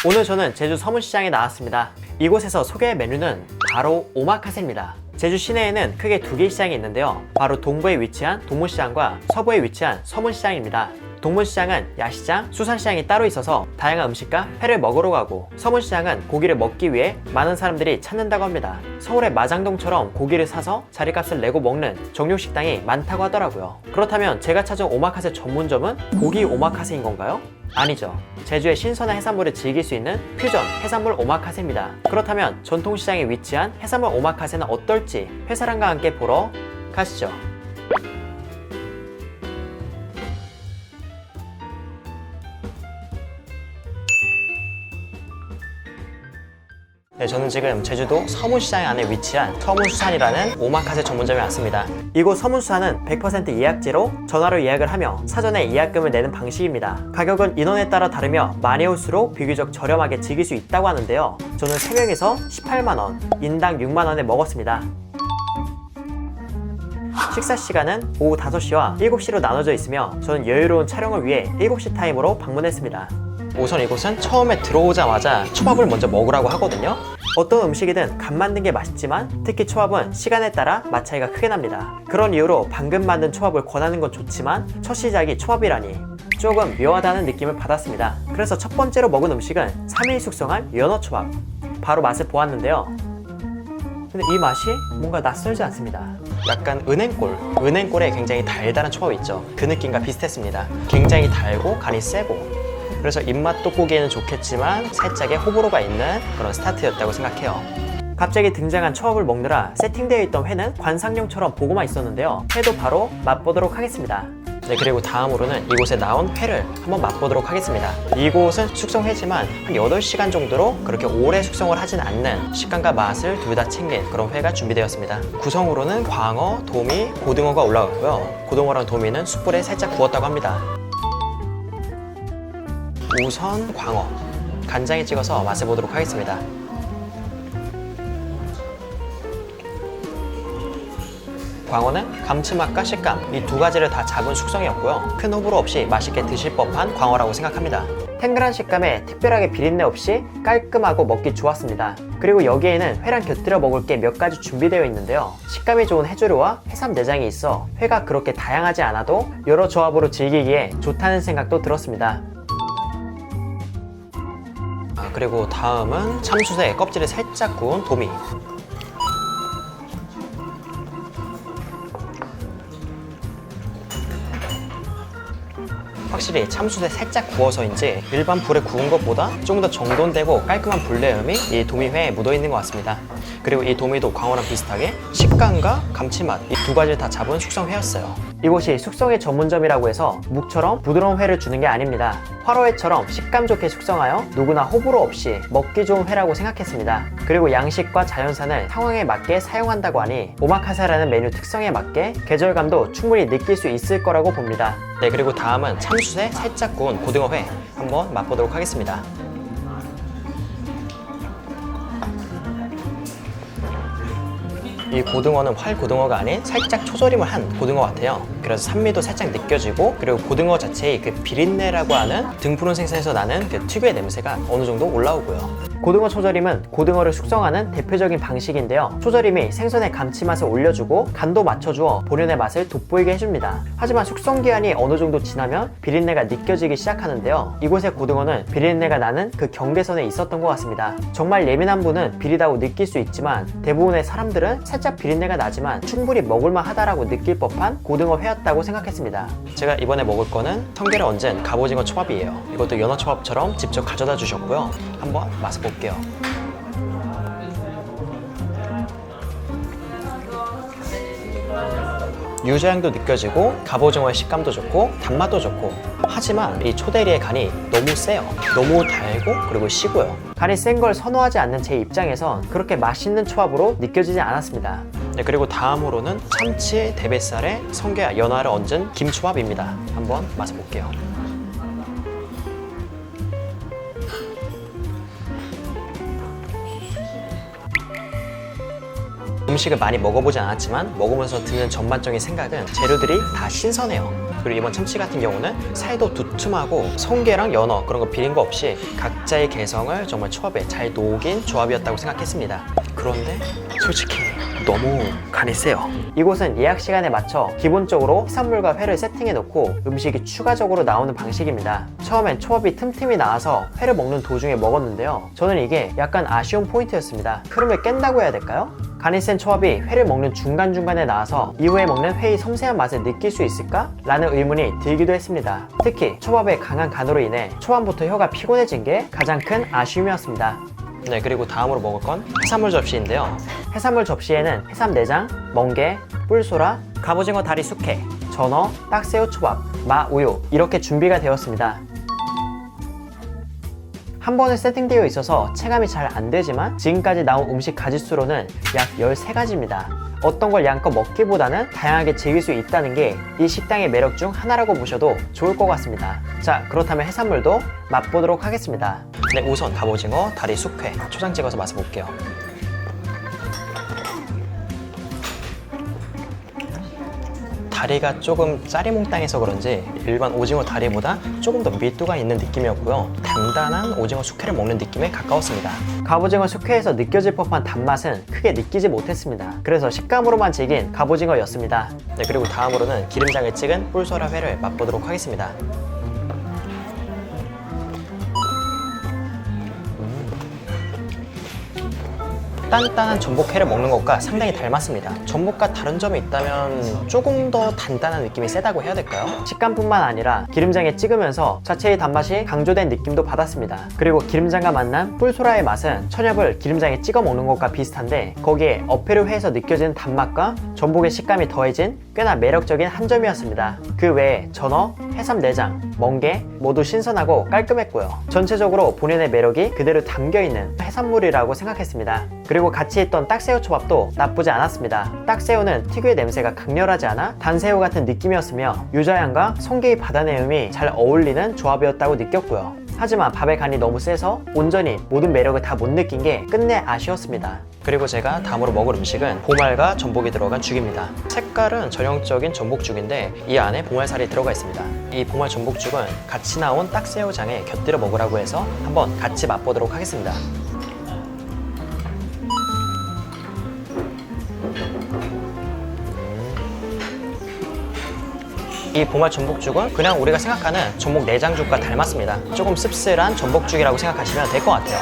오늘 저는 제주 서문시장에 나왔습니다. 이곳에서 소개할 메뉴는 바로 오마카세입니다. 제주 시내에는 크게 두 개의 시장이 있는데요. 바로 동부에 위치한 동문시장과 서부에 위치한 서문시장입니다. 동문시장은 야시장, 수산시장이 따로 있어서 다양한 음식과 회를 먹으러 가고, 서문시장은 고기를 먹기 위해 많은 사람들이 찾는다고 합니다. 서울의 마장동처럼 고기를 사서 자리값을 내고 먹는 정육식당이 많다고 하더라고요. 그렇다면 제가 찾은 오마카세 전문점은 고기 오마카세인 건가요? 아니죠. 제주의 신선한 해산물을 즐길 수 있는 퓨전 해산물 오마카세입니다. 그렇다면 전통시장에 위치한 해산물 오마카세는 어떨지 회사랑과 함께 보러 가시죠. 네, 저는 지금 제주도 서문시장 안에 위치한 서문수산이라는 오마카세 전문점에 왔습니다. 이곳 서문수산은 100% 예약제로 전화로 예약을 하며 사전에 예약금을 내는 방식입니다. 가격은 인원에 따라 다르며 많이 올수록 비교적 저렴하게 즐길 수 있다고 하는데요. 저는 3명에서 18만원, 인당 6만원에 먹었습니다. 식사 시간은 오후 5시와 7시로 나눠져 있으며 저는 여유로운 촬영을 위해 7시 타임으로 방문했습니다. 우선 이곳은 처음에 들어오자마자 초밥을 먼저 먹으라고 하거든요. 어떤 음식이든 간 만든 게 맛있지만 특히 초밥은 시간에 따라 맛 차이가 크게 납니다. 그런 이유로 방금 만든 초밥을 권하는 건 좋지만 첫 시작이 초밥이라니 조금 묘하다는 느낌을 받았습니다. 그래서 첫 번째로 먹은 음식은 3일 숙성한 연어초밥. 바로 맛을 보았는데요. 근데 이 맛이 뭔가 낯설지 않습니다. 약간 은행골에 굉장히 달달한 초밥이 있죠. 그 느낌과 비슷했습니다. 굉장히 달고 간이 세고, 그래서 입맛 돋보기에는 좋겠지만 살짝의 호불호가 있는 그런 스타트였다고 생각해요. 갑자기 등장한 초밥을 먹느라 세팅되어 있던 회는 관상용처럼 보고만 있었는데요. 회도 바로 맛보도록 하겠습니다. 네, 그리고 다음으로는 이곳에 나온 회를 한번 맛보도록 하겠습니다. 이곳은 숙성회지만 한 8시간 정도로 그렇게 오래 숙성을 하진 않는 식감과 맛을 둘 다 챙긴 그런 회가 준비되었습니다. 구성으로는 광어, 도미, 고등어가 올라갔고요. 고등어랑 도미는 숯불에 살짝 구웠다고 합니다. 우선 광어, 간장에 찍어서 맛을 보도록 하겠습니다. 광어는 감칠맛과 식감, 이 두 가지를 다 잡은 숙성이었고요. 큰 호불호 없이 맛있게 드실 법한 광어라고 생각합니다. 탱글한 식감에 특별하게 비린내 없이 깔끔하고 먹기 좋았습니다. 그리고 여기에는 회랑 곁들여 먹을 게 몇 가지 준비되어 있는데요. 식감이 좋은 해조류와 해삼 내장이 있어 회가 그렇게 다양하지 않아도 여러 조합으로 즐기기에 좋다는 생각도 들었습니다. 그리고 다음은 참숯에 껍질을 살짝 구운 도미. 확실히 참숯에 살짝 구워서인지 일반 불에 구운 것보다 조금 더 정돈되고 깔끔한 불내음이 이 도미회에 묻어있는 것 같습니다. 그리고 이 도미도 광어랑 비슷하게 식감과 감칠맛 이 두 가지를 다 잡은 숙성회였어요. 이곳이 숙성회 전문점이라고 해서 묵처럼 부드러운 회를 주는 게 아닙니다. 화로회처럼 식감 좋게 숙성하여 누구나 호불호 없이 먹기 좋은 회라고 생각했습니다. 그리고 양식과 자연산을 상황에 맞게 사용한다고 하니 오마카세라는 메뉴 특성에 맞게 계절감도 충분히 느낄 수 있을 거라고 봅니다. 네, 그리고 다음은 참숯에 살짝 구운 고등어회 한번 맛보도록 하겠습니다. 이 고등어는 활고등어가 아닌 살짝 초절임을 한 고등어 같아요. 그래서 산미도 살짝 느껴지고, 그리고 고등어 자체의 그 비린내라고 하는 등푸른 생선에서 나는 그 특유의 냄새가 어느 정도 올라오고요. 고등어 초절임은 고등어를 숙성하는 대표적인 방식인데요. 초절임이 생선의 감칠맛을 올려주고 간도 맞춰주어 본연의 맛을 돋보이게 해줍니다. 하지만 숙성 기한이 어느 정도 지나면 비린내가 느껴지기 시작하는데요. 이곳의 고등어는 비린내가 나는 그 경계선에 있었던 것 같습니다. 정말 예민한 분은 비리다고 느낄 수 있지만 대부분의 사람들은 살짝 비린내가 나지만 충분히 먹을만 하다라고 느낄 법한 고등어 회였다고 생각했습니다. 제가 이번에 먹을 거는 성게를 얹은 갑오징어 초밥이에요. 이것도 연어 초밥처럼 직접 가져다 주셨고요. 한번 맛을 볼게요. 유자향도 느껴지고 갑오징어의 식감도 좋고 단맛도 좋고, 하지만 이 초대리의 간이 너무 세요. 너무 달고 그리고 시고요. 간이 센 걸 선호하지 않는 제 입장에선 그렇게 맛있는 초밥으로 느껴지지 않았습니다. 네, 그리고 다음으로는 참치, 대뱃살에 성게와 연어를 얹은 김초밥입니다. 한번 맛을 볼게요. 음식을 많이 먹어보진 않았지만 먹으면서 드는 전반적인 생각은 재료들이 다 신선해요. 그리고 이번 참치 같은 경우는 살도 두툼하고 성게랑 연어 그런 거 비린 거 없이 각자의 개성을 정말 초밥에 잘 녹인 조합이었다고 생각했습니다. 그런데 솔직히 너무 간이 세요. 이곳은 예약 시간에 맞춰 기본적으로 해산물과 회를 세팅해 놓고 음식이 추가적으로 나오는 방식입니다. 처음엔 초밥이 틈틈이 나와서 회를 먹는 도중에 먹었는데요. 저는 이게 약간 아쉬운 포인트였습니다. 흐름을 깬다고 해야 될까요? 간이 센 초밥이 회를 먹는 중간중간에 나와서 이후에 먹는 회의 섬세한 맛을 느낄 수 있을까? 라는 의문이 들기도 했습니다. 특히 초밥의 강한 간으로 인해 초반부터 혀가 피곤해진 게 가장 큰 아쉬움이었습니다. 네, 그리고 다음으로 먹을 건 해산물 접시인데요. 해산물 접시에는 해삼 내장, 멍게, 뿔소라, 갑오징어 다리 숙회, 전어, 딱새우 초밥, 마 우유 이렇게 준비가 되었습니다. 한 번에 세팅되어 있어서 체감이 잘 안 되지만 지금까지 나온 음식 가짓수로는 약 13가지입니다. 어떤 걸 양껏 먹기보다는 다양하게 즐길 수 있다는 게 이 식당의 매력 중 하나라고 보셔도 좋을 것 같습니다. 자, 그렇다면 해산물도 맛보도록 하겠습니다. 네, 우선 갑오징어 다리 숙회 초장 찍어서 맛을 볼게요. 다리가 조금 짜리몽땅해서 그런지 일반 오징어 다리보다 조금 더 밀도가 있는 느낌이었고요. 단단한 오징어 숙회를 먹는 느낌에 가까웠습니다. 갑오징어 숙회에서 느껴질 법한 단맛은 크게 느끼지 못했습니다. 그래서 식감으로만 즐긴 갑오징어였습니다. 네, 그리고 다음으로는 기름장을 찍은 뿔소라 회를 맛보도록 하겠습니다. 단단한 전복회를 먹는 것과 상당히 닮았습니다. 전복과 다른 점이 있다면 조금 더 단단한 느낌이 세다고 해야 될까요? 식감뿐만 아니라 기름장에 찍으면서 자체의 단맛이 강조된 느낌도 받았습니다. 그리고 기름장과 만난 뿔소라의 맛은 천엽을 기름장에 찍어 먹는 것과 비슷한데 거기에 어패류 회에서 느껴지는 단맛과 전복의 식감이 더해진 꽤나 매력적인 한 점이었습니다. 그 외에 전어, 해삼 내장, 멍게 모두 신선하고 깔끔했고요. 전체적으로 본연의 매력이 그대로 담겨있는 해산물이라고 생각했습니다. 그리고 같이 있던 딱새우 초밥도 나쁘지 않았습니다. 딱새우는 특유의 냄새가 강렬하지 않아 단새우 같은 느낌이었으며 유자향과 성게의 바다내음이 잘 어울리는 조합이었다고 느꼈고요. 하지만 밥의 간이 너무 세서 온전히 모든 매력을 다 못 느낀 게 끝내 아쉬웠습니다. 그리고 제가 다음으로 먹을 음식은 보말과 전복이 들어간 죽입니다. 색깔은 전형적인 전복죽인데 이 안에 보말살이 들어가 있습니다. 이 보말 전복죽은 같이 나온 딱새우장에 곁들여 먹으라고 해서 한번 같이 맛보도록 하겠습니다. 이 보말 전복죽은 그냥 우리가 생각하는 전복 내장죽과 닮았습니다. 조금 씁쓸한 전복죽이라고 생각하시면 될 것 같아요.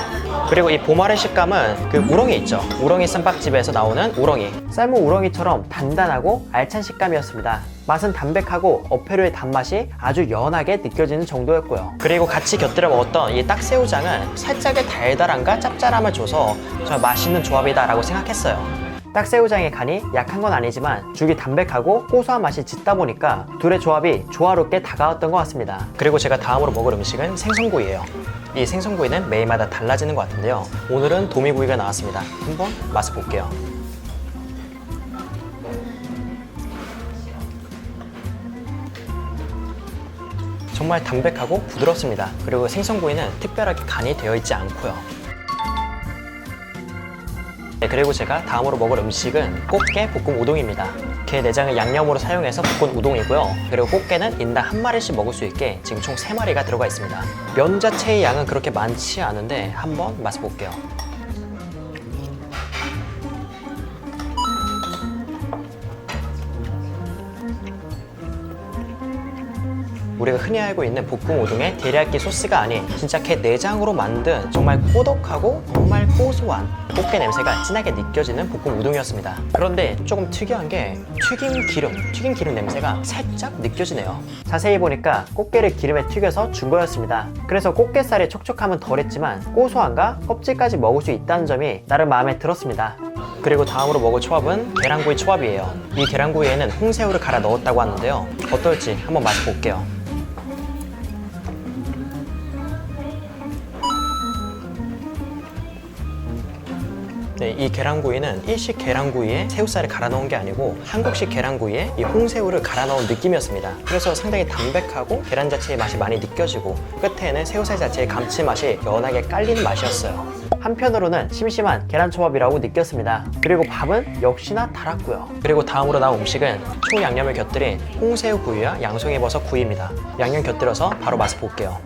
그리고 이 보말의 식감은 그 우렁이 있죠. 우렁이 쌈밥집에서 나오는 우렁이. 삶은 우렁이처럼 단단하고 알찬 식감이었습니다. 맛은 담백하고 어패류의 단맛이 아주 연하게 느껴지는 정도였고요. 그리고 같이 곁들여 먹었던 이 딱새우장은 살짝의 달달함과 짭짤함을 줘서 정말 맛있는 조합이다 라고 생각했어요. 딱새우장의 간이 약한 건 아니지만 죽이 담백하고 고소한 맛이 짙다 보니까 둘의 조합이 조화롭게 다가왔던 것 같습니다. 그리고 제가 다음으로 먹을 음식은 생선구이예요. 이 생선구이는 매일마다 달라지는 것 같은데요. 오늘은 도미구이가 나왔습니다. 한번 맛을 볼게요. 정말 담백하고 부드럽습니다. 그리고 생선구이는 특별하게 간이 되어 있지 않고요. 네, 그리고 제가 다음으로 먹을 음식은 꽃게 볶음 우동입니다. 게 내장을 양념으로 사용해서 볶은 우동이고요. 그리고 꽃게는 인당 한 마리씩 먹을 수 있게 지금 총 3마리가 들어가 있습니다. 면 자체의 양은 그렇게 많지 않은데 한번 맛을 볼게요. 우리가 흔히 알고 있는 볶음 우동의 데리야끼 소스가 아닌 진짜 게 내장으로 만든 정말 꾸덕하고 정말 고소한 꽃게 냄새가 진하게 느껴지는 볶음 우동이었습니다. 그런데 조금 특이한 게 튀김 기름 냄새가 살짝 느껴지네요. 자세히 보니까 꽃게를 기름에 튀겨서 준 거였습니다. 그래서 꽃게살의 촉촉함은 덜했지만 고소함과 껍질까지 먹을 수 있다는 점이 나름 마음에 들었습니다. 그리고 다음으로 먹을 초밥은 계란구이 초밥이에요. 이 계란구이에는 홍새우를 갈아 넣었다고 하는데요. 어떨지 한번 맛을 볼게요. 네, 이 계란구이는 일식 계란구이에 새우살을 갈아 넣은 게 아니고 한국식 계란구이에 이 홍새우를 갈아 넣은 느낌이었습니다. 그래서 상당히 담백하고 계란 자체의 맛이 많이 느껴지고 끝에는 새우살 자체의 감칠맛이 연하게 깔리는 맛이었어요. 한편으로는 심심한 계란초밥이라고 느꼈습니다. 그리고 밥은 역시나 달았고요. 그리고 다음으로 나온 음식은 초양념을 곁들인 홍새우 구이와 양송이버섯 구이입니다. 양념 곁들여서 바로 맛을 볼게요.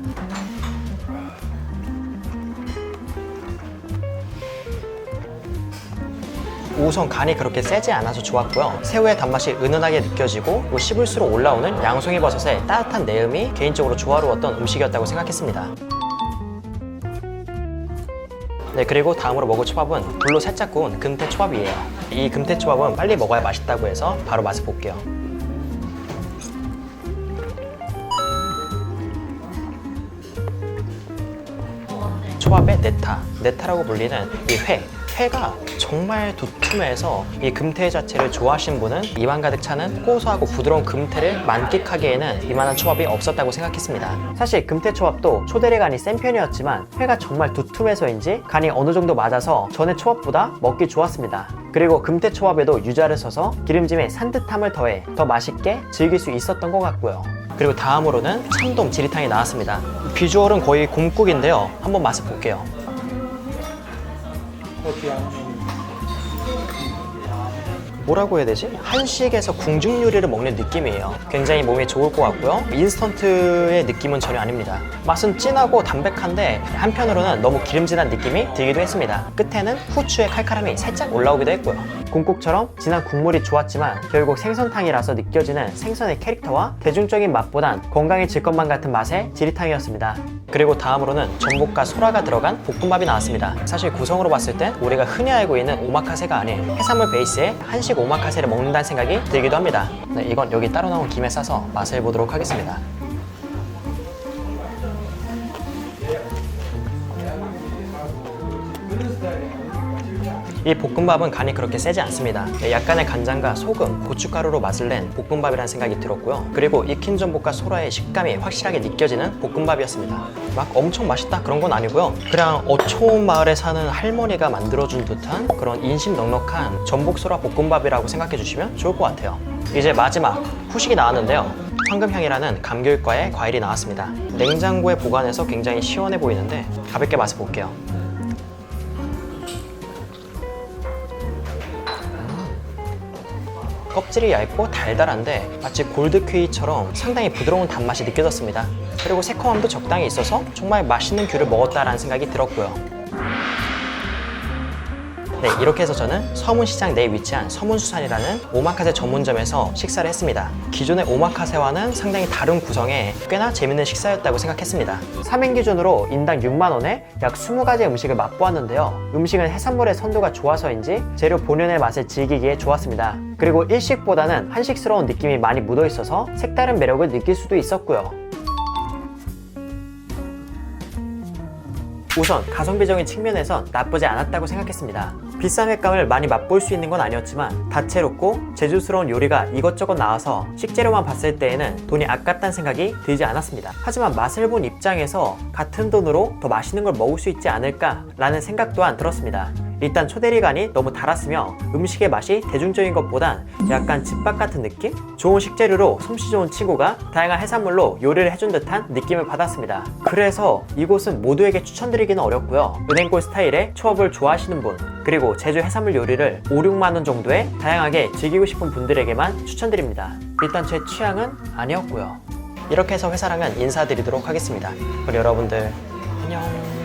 우선 간이 그렇게 세지 않아서 좋았고요. 새우의 단맛이 은은하게 느껴지고 그리고 씹을수록 올라오는 양송이버섯의 따뜻한 내음이 개인적으로 조화로웠던 음식이었다고 생각했습니다. 네, 그리고 다음으로 먹을 초밥은 불로 살짝 구운 금태초밥이에요. 이 금태초밥은 빨리 먹어야 맛있다고 해서 바로 맛을 볼게요. 초밥의 네타라고 불리는 이 회가 정말 두툼해서 이 금태 자체를 좋아하시는 분은 입안 가득 차는 고소하고 부드러운 금태를 만끽하기에는 이만한 초밥이 없었다고 생각했습니다. 사실 금태 초밥도 초대리 간이 센 편이었지만 회가 정말 두툼해서인지 간이 어느 정도 맞아서 전에 초밥보다 먹기 좋았습니다. 그리고 금태 초밥에도 유자를 써서 기름짐에 산뜻함을 더해 더 맛있게 즐길 수 있었던 것 같고요. 그리고 다음으로는 참돔 지리탕이 나왔습니다. 비주얼은 거의 곰국인데요. 한번 맛을 볼게요. 뭐라고 해야 되지? 한식에서 궁중 요리를 먹는 느낌이에요. 굉장히 몸에 좋을 것 같고요. 인스턴트의 느낌은 전혀 아닙니다. 맛은 진하고 담백한데 한편으로는 너무 기름진한 느낌이 들기도 했습니다. 끝에는 후추의 칼칼함이 살짝 올라오기도 했고요. 곰국처럼 진한 국물이 좋았지만 결국 생선탕이라서 느껴지는 생선의 캐릭터와 대중적인 맛보단 건강해질 것만 같은 맛의 지리탕이었습니다. 그리고 다음으로는 전복과 소라가 들어간 볶음밥이 나왔습니다. 사실 구성으로 봤을 땐 우리가 흔히 알고 있는 오마카세가 아닌 해산물 베이스의 한식 오마카세를 먹는다는 생각이 들기도 합니다. 네, 이건 여기 따로 나온 김에 싸서 맛을 보도록 하겠습니다. 이 볶음밥은 간이 그렇게 세지 않습니다. 약간의 간장과 소금, 고춧가루로 맛을 낸 볶음밥이라는 생각이 들었고요. 그리고 익힌 전복과 소라의 식감이 확실하게 느껴지는 볶음밥이었습니다. 막 엄청 맛있다 그런 건 아니고요. 그냥 어촌 마을에 사는 할머니가 만들어준 듯한 그런 인심 넉넉한 전복 소라 볶음밥이라고 생각해 주시면 좋을 것 같아요. 이제 마지막 후식이 나왔는데요. 황금향이라는 감귤과의 과일이 나왔습니다. 냉장고에 보관해서 굉장히 시원해 보이는데 가볍게 맛을 볼게요. 껍질이 얇고 달달한데 마치 골드퀴처럼 상당히 부드러운 단맛이 느껴졌습니다. 그리고 새콤함도 적당히 있어서 정말 맛있는 귤을 먹었다라는 생각이 들었고요. 네, 이렇게 해서 저는 서문시장 내에 위치한 서문수산이라는 오마카세 전문점에서 식사를 했습니다. 기존의 오마카세와는 상당히 다른 구성에 꽤나 재밌는 식사였다고 생각했습니다. 3인 기준으로 인당 6만원에 약 20가지 음식을 맛보았는데요. 음식은 해산물의 선도가 좋아서인지 재료 본연의 맛을 즐기기에 좋았습니다. 그리고 일식보다는 한식스러운 느낌이 많이 묻어있어서 색다른 매력을 느낄 수도 있었고요. 우선 가성비적인 측면에선 나쁘지 않았다고 생각했습니다. 비싼 횟감을 많이 맛볼 수 있는 건 아니었지만 다채롭고 재주스러운 요리가 이것저것 나와서 식재료만 봤을 때에는 돈이 아깝다는 생각이 들지 않았습니다. 하지만 맛을 본 입장에서 같은 돈으로 더 맛있는 걸 먹을 수 있지 않을까 라는 생각 또한 들었습니다. 일단 초대리 간이 너무 달았으며 음식의 맛이 대중적인 것보단 약간 집밥 같은 느낌? 좋은 식재료로 솜씨 좋은 친구가 다양한 해산물로 요리를 해준 듯한 느낌을 받았습니다. 그래서 이곳은 모두에게 추천드리기는 어렵고요. 은행골 스타일의 초밥을 좋아하시는 분, 그리고 제주 해산물 요리를 5, 6만원 정도에 다양하게 즐기고 싶은 분들에게만 추천드립니다. 일단 제 취향은 아니었고요. 이렇게 해서 회사랑은 인사드리도록 하겠습니다. 그럼 여러분들 안녕.